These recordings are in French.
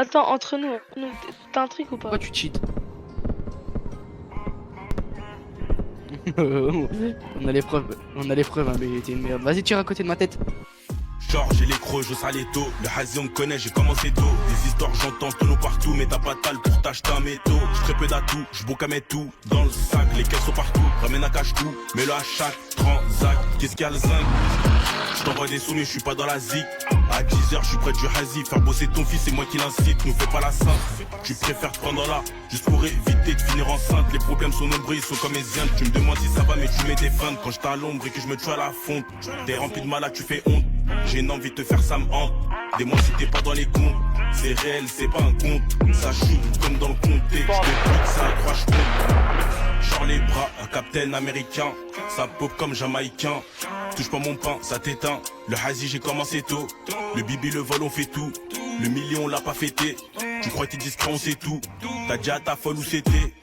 Attends, entre nous, t'as un truc ou pas? Pourquoi tu cheats? On a les preuves, hein, mais t'es une merde. Vas-y, tire à côté de ma tête. Genre j'ai les crocs, je sale les taux. Le Hazi on me connaît, j'ai commencé tôt. Des histoires j'entends tonneau partout, mais t'as pas de talle pour t'acheter un métaux. Je peu d'atouts, je boucle à mettre tout dans le sac, les caisses sont partout. Ramène un cache tout, mets-le à chaque transac. Qu'est-ce qu'il y a le zinc? Je t'envoie des sous mais je suis pas dans la zik. À 10h je suis près du Hazi. Faire bosser ton fils c'est moi qui l'incite. Nous fais pas la sainte. Tu préfères te prendre là juste pour éviter de finir enceinte. Les problèmes sont nombreux, ils sont comme les ziens. Tu me demandes si ça va mais tu mets des feintes. Quand j'étais à l'ombre et que je me tue à la fonte. T'es rempli de malade, tu fais honte. J'ai une envie de te faire, ça me hante. Dis-moi si t'es pas dans les comptes. C'est réel, c'est pas un conte. Ça shoot comme dans le comté. Je te bute, ça accroche compte. Genre les bras, un capitaine américain. Ça pop comme jamaïcain. Touche pas mon pain, ça t'éteint. Le Hazi, j'ai commencé tôt. Le bibi, le vol, on fait tout. Le million, on l'a pas fêté. Tu crois que t'es discret, on sait tout. T'as dit à ta folle où c'était.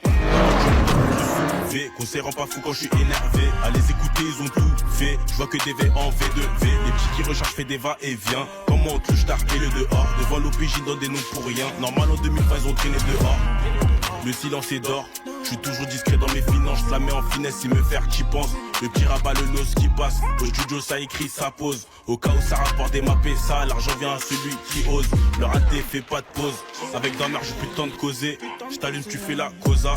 Qu'on s'est rend pas fou quand je suis énervé. À les écouter, ils ont tout fait. Je vois que des V en V2V. Les petits qui rechargent fait des va-et-vient. Comment on touche tard et le dehors. Devant l'OPJ dans des noms pour rien. Normal en 2020 ils ont traîné dehors. Le silence est d'or. Je suis toujours discret dans mes finances. Je la mets en finesse, si me faire t'y penses. Le petit rabat le nose qui passe. Au studio ça écrit, ça pose. Au cas où ça rapporte des mappes et ça. L'argent vient à celui qui ose. Le raté fait pas de pause. Avec d'un j'ai plus de temps de causer. Je t'allume, tu fais la cosa.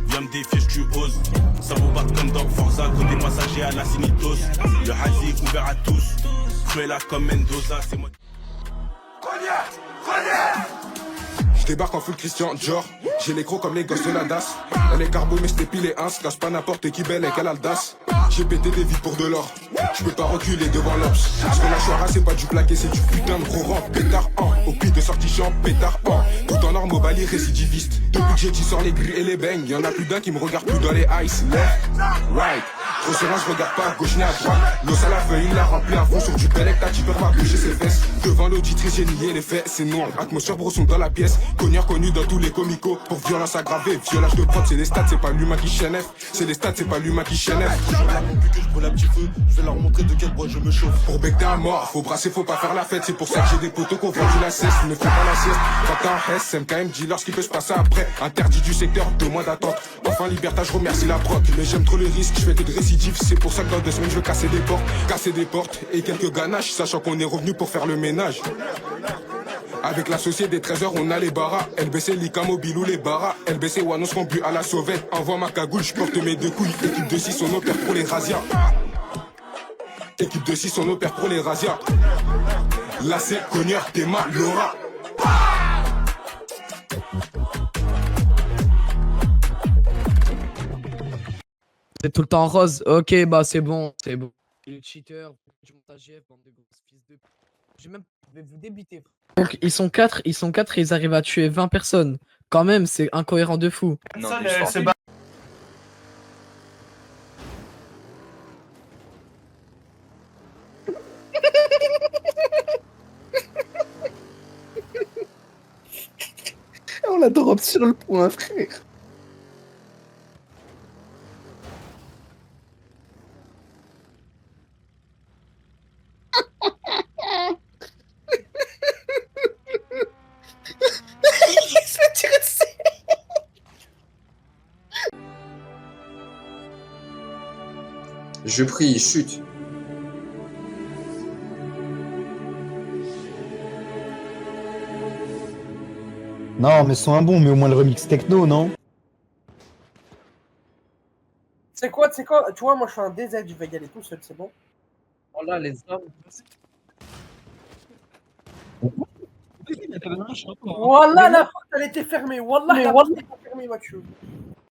Viens me défier, tu oses. Ça vous bat comme dans Forza. Quand des passagers à la Sinitos. Le Hazi est ouvert à tous. Cruella comme Mendoza, c'est moi. Je débarque en full Christian Dior. J'ai les crocs comme les gosses de la DAS. Elle est carbo mais je t'épile les ins. Casse pas n'importe qui belle et quelle audace. J'ai pété des vides pour de l'or. Je peux pas reculer devant l'ops. Parce que la Chora c'est pas du plaqué, c'est du putain de gros rang. Pétard en, au pied de sortie champ, pétard en. Tout en or mobile récidiviste. Depuis que j'ai dit sors les grilles et les beignes. Y'en a plus d'un qui me regarde plus dans les ice. Left, right. Trop serein, je regarde pas à gauche ni à droite. L'os à la feuille, il l'a rempli à fond sur du Pélec. T'as tu peux pas bouger ses fesses. Devant l'auditrice, j'ai nié les faits, c'est noir. Atmosphère brosson dans la pièce. Cogneur connu dans tous les comicos. Pour violence aggravée, violage de prod, c'est les stats, c'est pas l'humain qui chaîne. C'est les stats, c'est pas l'humain qui chaîne. Que je brûle un petit feu, je vais leur montrer de quel bois je me chauffe. Pour bec à mort, faut brasser, faut pas faire la fête. C'est pour ça que j'ai des poteaux qu'on vendu la cesse. Ne fais pas la sieste. Quand t'es en S, MKM dit lorsqu'il peut se passer après. Interdit du secteur, 2 mois d'attente. Enfin, liberté, je remercie la proc. Mais j'aime trop le risque, je fais que de récidives. C'est pour ça que dans 2 semaines, je veux casser des portes et quelques ganaches. Sachant qu'on est revenu pour faire le ménage. Avec l'associé des trésors, on a les barras. LBC, Lika Mobile ou les barras. LBC, Wanos seront bu à la sauvette. Envoie ma cagoule, je porte mes 2 couilles. Équipe de 6, on opère pour les razzias. Équipe de 6, on opère pour les razzias. Là, c'est Cogneur, Théma, Laura. C'est tout le temps rose. Ok, bah c'est bon, c'est bon. Les cheaters, du montage GF, bande de grosses fils de. Je vais vous débiter. Donc ils sont 4 et ils arrivent à tuer 20 personnes. Quand même, c'est incohérent de fou. On la drop sur le point, frère. Il se fait tirer dessus. Je prie, chute. Non, mais sont un bon, mais au moins le remix techno, non? C'est quoi, tu vois, moi je suis un DZ, je vais y aller tout seul, c'est bon? Voilà, les hommes. Voilà, la porte, elle était fermée. Wallah, elle était fermée, Mathieu.